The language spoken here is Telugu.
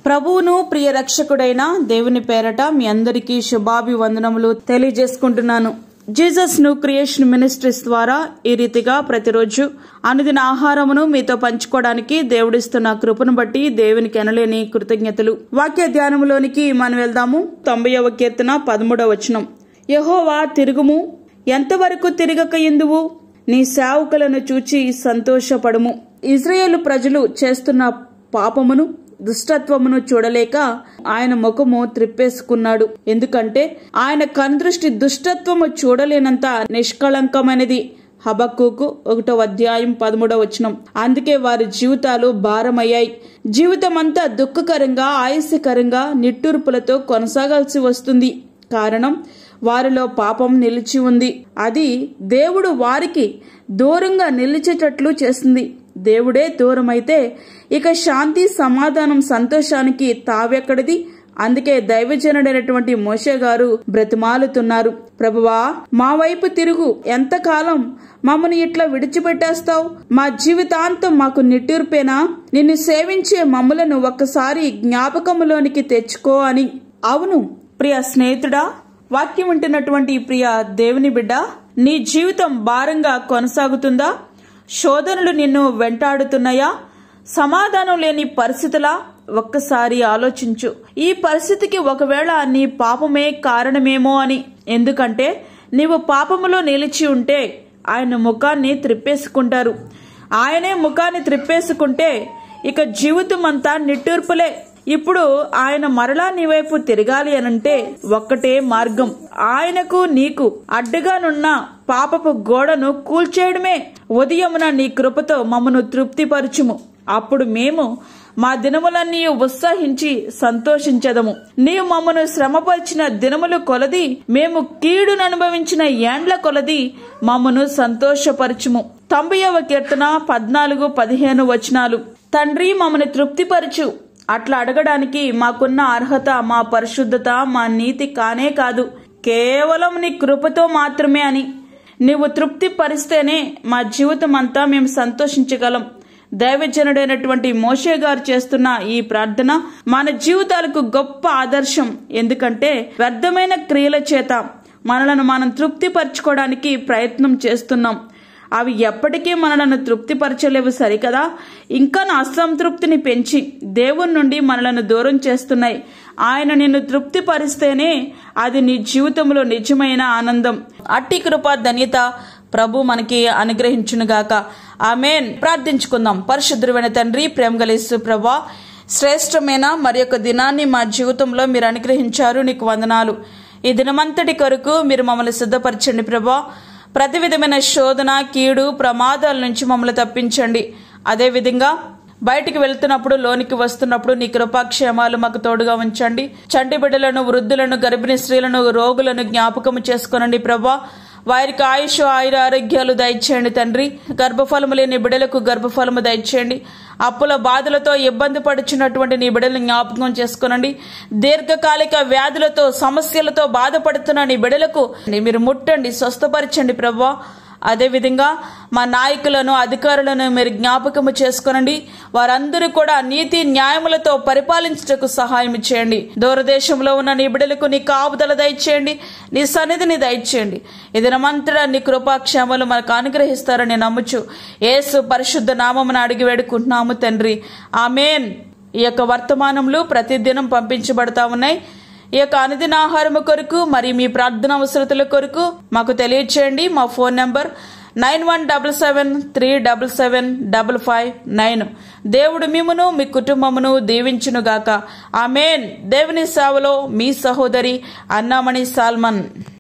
ప్రభువును ప్రియ రక్షకుడైన దేవుని పేరట మీ అందరికీ శుభాభివందనములు తెలియజేసుకుంటున్నాను. జీసస్ న్యూ క్రియేషన్ మినిస్ట్రీస్ ద్వారా ఈ రీతిగా ప్రతిరోజు అనుదిన ఆహారమును మీతో పంచుకోవడానికి దేవుడిస్తున్న కృపను బట్టి దేవునికి ఎనలేని కృతజ్ఞతలు. వాక్య ధ్యానములోనికి మనం వెళ్దాము. 90వ కీర్తన 13వ వచనం. యెహోవా తిరుగుము, ఎంతవరకు తిరగక ఎందువు? నీ సేవకులను చూచి సంతోషపడుము. ఇశ్రాయేలు ప్రజలు చేస్తున్న పాపమును దుష్టత్వమును చూడలేక ఆయన ముఖము త్రిప్పేసుకున్నాడు. ఎందుకంటే ఆయన కనుదృష్టి దుష్టత్వము చూడలేనంత నిష్కళంకమైనది. హబక్కూకు 1వ అధ్యాయం 13వ వచనం. అందుకే వారి జీవితాలు భారమయ్యాయి. జీవితం అంతా దుఃఖకరంగా, ఆయాసకరంగా, నిట్టూర్పులతో కొనసాగాల్సి వస్తుంది. కారణం, వారిలో పాపం నిలిచి ఉంది. అది దేవుడు వారికి దూరంగా నిలిచేటట్లు చేస్తుంది. దేవుడే దూరమైతే ఇక శాంతి, సమాధానం, సంతోషానికి తావెక్కడిది? అందుకే దైవజనుడైనటువంటి మోషే గారు బ్రతిమాలుతున్నారు. ప్రభువా, మా వైపు తిరుగు, ఎంతకాలం మమ్మల్ని ఇట్లా విడిచిపెట్టేస్తావు? మా జీవితాంతం మాకు నిట్టూర్పేనా? నిన్ను సేవించే మమ్మలను ఒక్కసారి జ్ఞాపకములోనికి తెచ్చుకో అని. అవును ప్రియ స్నేహితుడా, వాక్యం వింటున్నటువంటి ప్రియ దేవుని బిడ్డ, నీ జీవితం భారంగా కొనసాగుతుందా? శోధనలు నిన్ను వెంటాడుతున్నాయా? సమాధానం లేని పరిస్థితులా? ఒక్కసారి ఆలోచించు. ఈ పరిస్థితికి ఒకవేళ నీ పాపమే కారణమేమో అని. ఎందుకంటే నీవు పాపములో నిలిచి ఉంటే ఆయన ముఖాన్ని త్రిప్పేసుకుంటారు. ఆయనే ముఖాన్ని త్రిప్పేసుకుంటే ఇక జీవితం అంతా నిట్టూర్పులే. ఇప్పుడు ఆయన మరలా నీ వైపు తిరగాలి అనంటే ఒక్కటే మార్గం. ఆయనకు నీకు అడ్డుగానున్న పాపపు గోడను కూల్చేయడమే. ఉదయమున నీ కృపతో మమ్మను తృప్తిపరచుము. అప్పుడు మేము మా దినములన్నీ ఉత్సాహించి సంతోషించదము. నీవు మమ్మను శ్రమపరిచిన దినములు కొలది, మేము కీడును అనుభవించిన ఏండ్ల కొలది మమ్మను సంతోషపరచుము. 90వ కీర్తన 14-15 వచనాలు. తండ్రి, మమ్మను తృప్తిపరచు. అట్లా అడగడానికి మాకున్న అర్హత, మా పరిశుద్ధత, మా నీతి కానే కాదు, కేవలం నీ కృపతో మాత్రమే అని. నీవు తృప్తి పరిస్తేనే మా జీవితం అంతా మేము సంతోషించగలం. దైవజనుడైనటువంటి మోషే గారు చేస్తున్న ఈ ప్రార్థన మన జీవితాలకు గొప్ప ఆదర్శం. ఎందుకంటే వ్యర్థమైన క్రియల చేత మనలను మనం తృప్తిపరచుకోవడానికి ప్రయత్నం చేస్తున్నాం. అవి ఎప్పటికీ మనలను తృప్తిపరచలేవు సరికదా, ఇంకా నా అసంతృప్తిని పెంచి దేవుని నుండి మనలను దూరం చేస్తున్నాయి. ఆయన నిన్ను తృప్తిపరిస్తేనే అది నీ జీవితంలో నిజమైన ఆనందం. అట్టి కృప ధన్యత ప్రభు మనకి అనుగ్రహించునుగాక. ఆమేన్. ప్రార్థించుకుందాం. పరిశుద్ధుడైన తండ్రి, ప్రేమగల యేసు ప్రభువా, శ్రేష్టమైన మరి యొక్క దినాన్ని మా జీవితంలో మీరు అనుగ్రహించారు. నీకు వందనాలు. ఈ దినమంతటి కొరకు మీరు మమ్మల్ని సిద్ధపరచండి ప్రభువా. ప్రతి విధమైన శోధన, కీడు, ప్రమాదాల నుంచి మమ్మల్ని తప్పించండి. అదేవిధంగా బయటికి వెళ్తున్నప్పుడు, లోనికి వస్తున్నప్పుడు నీ కృపాక్షేమాలు మాకు తోడుగా ఉంచండి. చంటి బిడ్డలను, వృద్ధులను, గర్భిణీ స్త్రీలను, రోగులను జ్ఞాపకం చేసుకోనండి ప్రభా. వారికి ఆయుష్, ఆయుర, ఆరోగ్యాలు దయచేయండి తండ్రి. గర్భఫలము లేని బిడ్డలకు గర్భఫలము దయచేయండి. అప్పుల బాధలతో ఇబ్బంది పడుచున్నటువంటి నీ బిడ్డలను జ్ఞాపకం చేసుకోనండి. దీర్ఘకాలిక వ్యాధులతో, సమస్యలతో బాధపడుతున్న నీ బిడ్డలకు మీరు ముట్టండి, స్వస్థపరచండి ప్రభువా. అదేవిధంగా మా నాయకులను, అధికారులను మీరు జ్ఞాపకము చేసుకోనండి. వారందరూ కూడా నీతి న్యాయములతో పరిపాలించుటకు సహాయం చేయండి. దూరదేశంలో ఉన్న నీ బిడ్డలకు నీ కాపుదల దయచేయండి, నీ సన్నిధిని దయచేయండి. ఈ దినమంతటా నీ కృపాక్షేమాలు మనకు అనుగ్రహిస్తారని నమ్ముచు యేసు పరిశుద్ధ నామమున అడిగి వేడుకుంటున్నాము తండ్రి. ఆమేన్. ఈ యొక్క వర్తమానములు ప్రతిదినం పంపించబడతా ఉన్నాయి. ఈ యొక్క అనుదిన ఆహారము కొరకు మరి మీ ప్రార్థన అవసరతల కొరకు మాకు తెలియచేయండి. మా ఫోన్ నంబర్ 9177377559. దేవుడు మిమ్మును, మీ కుటుంబమును దీవించునుగాక. ఆమేన్. దేవుని సేవలో మీ సహోదరి అన్నామణి సాల్మన్.